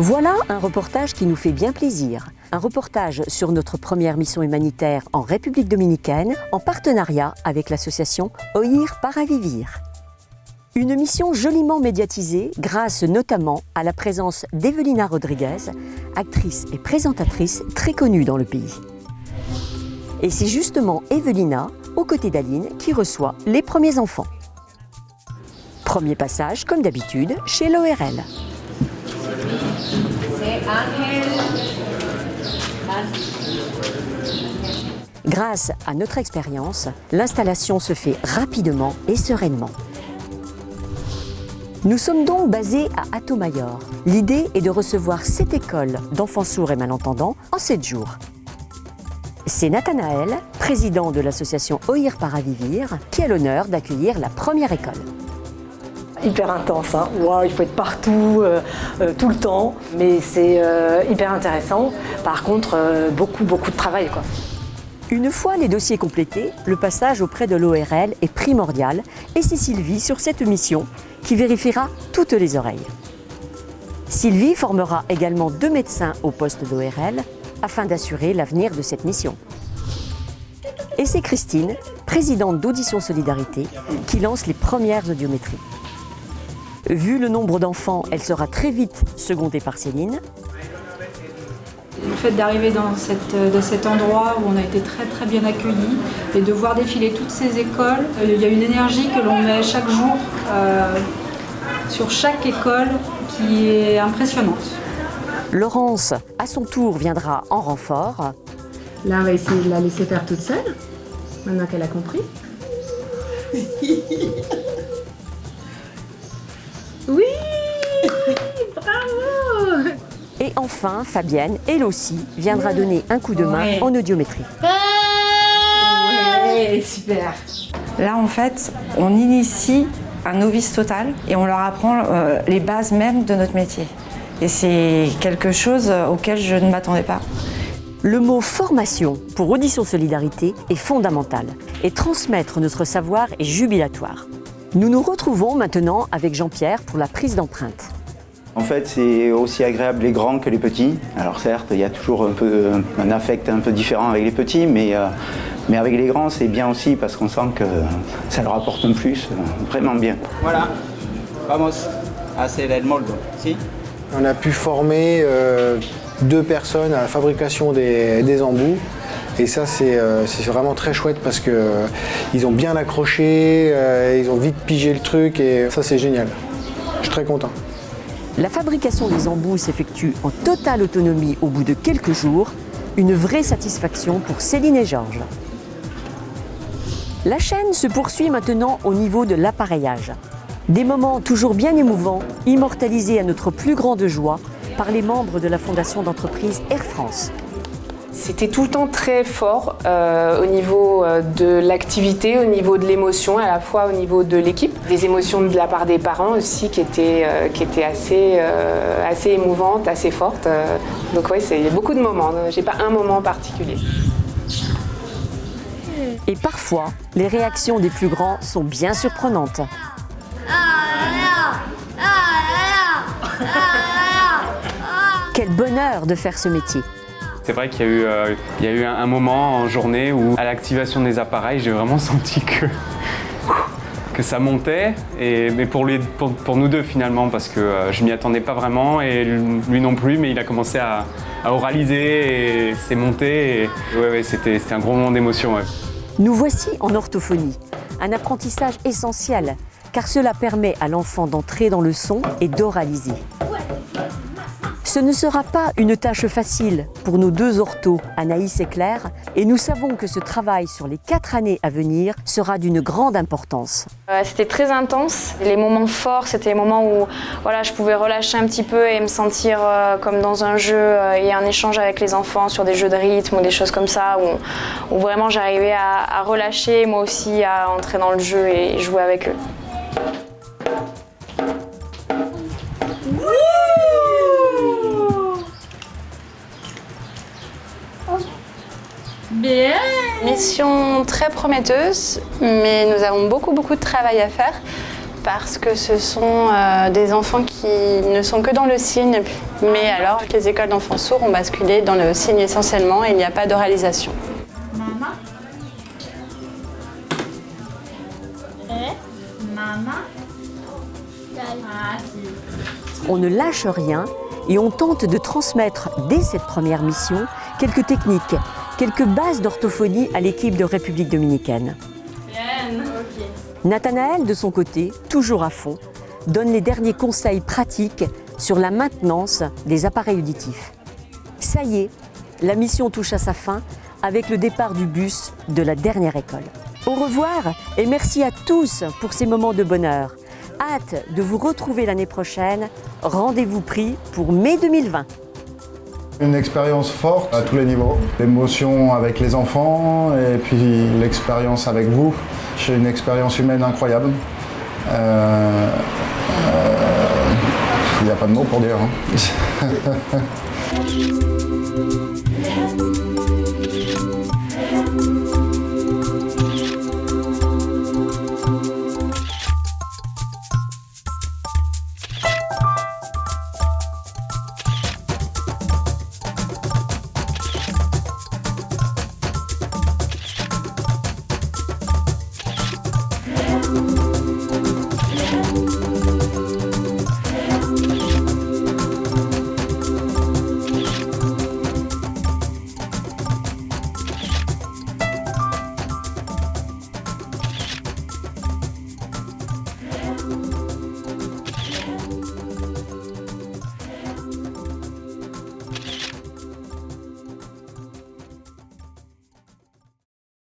Voilà un reportage qui nous fait bien plaisir. Un reportage sur notre première mission humanitaire en République dominicaine en partenariat avec l'association OIR Paravivir. Une mission joliment médiatisée grâce notamment à la présence d'Evelina Rodriguez, actrice et présentatrice très connue dans le pays. Et c'est justement Evelina, aux côtés d'Aline, qui reçoit les premiers enfants. Premier passage, comme d'habitude, chez l'ORL. Grâce à notre expérience, l'installation se fait rapidement et sereinement. Nous sommes donc basés à Hato-Mayor. L'idée est de recevoir 7 écoles d'enfants sourds et malentendants en 7 jours. C'est Nathanaël, président de l'association OIR Paravivir, qui a l'honneur d'accueillir la première école. Hyper intense, hein. Wow, il faut être partout, tout le temps, mais c'est hyper intéressant. Par contre, beaucoup de travail, quoi. Une fois les dossiers complétés, le passage auprès de l'ORL est primordial et c'est Sylvie sur cette mission qui vérifiera toutes les oreilles. Sylvie formera également 2 médecins au poste d'ORL afin d'assurer l'avenir de cette mission. Et c'est Christine, présidente d'Audition Solidarité, qui lance les premières audiométries. Vu le nombre d'enfants, elle sera très vite secondée par Céline. Le fait d'arriver dans cet endroit où on a été très bien accueillis et de voir défiler toutes ces écoles, il y a une énergie que l'on met chaque jour sur chaque école qui est impressionnante. Laurence, à son tour, viendra en renfort. Là, on va essayer de la laisser faire toute seule, maintenant qu'elle a compris. Oui, bravo! Et enfin, Fabienne, elle aussi, viendra donner un coup de main en audiométrie. Ouais, super! Là, en fait, on initie un novice total et on leur apprend les bases même de notre métier. Et c'est quelque chose auquel je ne m'attendais pas. Le mot formation pour Audition Solidarité est fondamental et transmettre notre savoir est jubilatoire. Nous nous retrouvons maintenant avec Jean-Pierre pour la prise d'empreinte. En fait, c'est aussi agréable les grands que les petits. Alors certes, il y a toujours un affect un peu différent avec les petits, mais avec les grands, c'est bien aussi parce qu'on sent que ça leur apporte un plus, vraiment bien. Voilà, vamos, hacer el molde, si? On a pu former 2 personnes à la fabrication des embouts. Et ça, c'est vraiment très chouette parce qu'ils ont bien accroché, ils ont vite pigé le truc et ça, c'est génial. Je suis très content. La fabrication des embouts s'effectue en totale autonomie au bout de quelques jours. Une vraie satisfaction pour Céline et Georges. La chaîne se poursuit maintenant au niveau de l'appareillage. Des moments toujours bien émouvants, immortalisés à notre plus grande joie par les membres de la fondation d'entreprise Air France. C'était tout le temps très fort au niveau de l'activité, au niveau de l'émotion, à la fois au niveau de l'équipe. Des émotions de la part des parents aussi qui étaient assez émouvantes, assez fortes. Donc oui, il y a beaucoup de moments, j'ai pas un moment particulier. Et parfois, les réactions des plus grands sont bien surprenantes. Quel bonheur de faire ce métier! C'est vrai qu'il y a eu un moment en journée où, à l'activation des appareils, j'ai vraiment senti que ça montait, mais pour nous deux finalement, parce que je m'y attendais pas vraiment et lui non plus, mais il a commencé à oraliser et c'est monté. Et ouais, c'était un gros moment d'émotion. Ouais. Nous voici en orthophonie, un apprentissage essentiel, car cela permet à l'enfant d'entrer dans le son et d'oraliser. Ce ne sera pas une tâche facile pour nos 2 orthos, Anaïs et Claire, et nous savons que ce travail sur les 4 années à venir sera d'une grande importance. C'était très intense. Les moments forts, c'était les moments où je pouvais relâcher un petit peu et me sentir comme dans un jeu et un échange avec les enfants sur des jeux de rythme ou des choses comme ça, où vraiment j'arrivais à relâcher, moi aussi à entrer dans le jeu et jouer avec eux. Bien. Mission très prometteuse, mais nous avons beaucoup de travail à faire parce que ce sont des enfants qui ne sont que dans le signe, mais alors les écoles d'enfants sourds ont basculé dans le signe essentiellement et il n'y a pas d'oralisation. Maman. Maman. On ne lâche rien et on tente de transmettre dès cette première mission quelques techniques, quelques bases d'orthophonie à l'équipe de République dominicaine. Nathanaël, de son côté, toujours à fond, donne les derniers conseils pratiques sur la maintenance des appareils auditifs. Ça y est, la mission touche à sa fin avec le départ du bus de la dernière école. Au revoir et merci à tous pour ces moments de bonheur. Hâte de vous retrouver l'année prochaine. Rendez-vous pris pour mai 2020. Une expérience forte à tous les niveaux. L'émotion avec les enfants et puis l'expérience avec vous. J'ai une expérience humaine incroyable. Il n'y a pas de mots pour dire. Hein.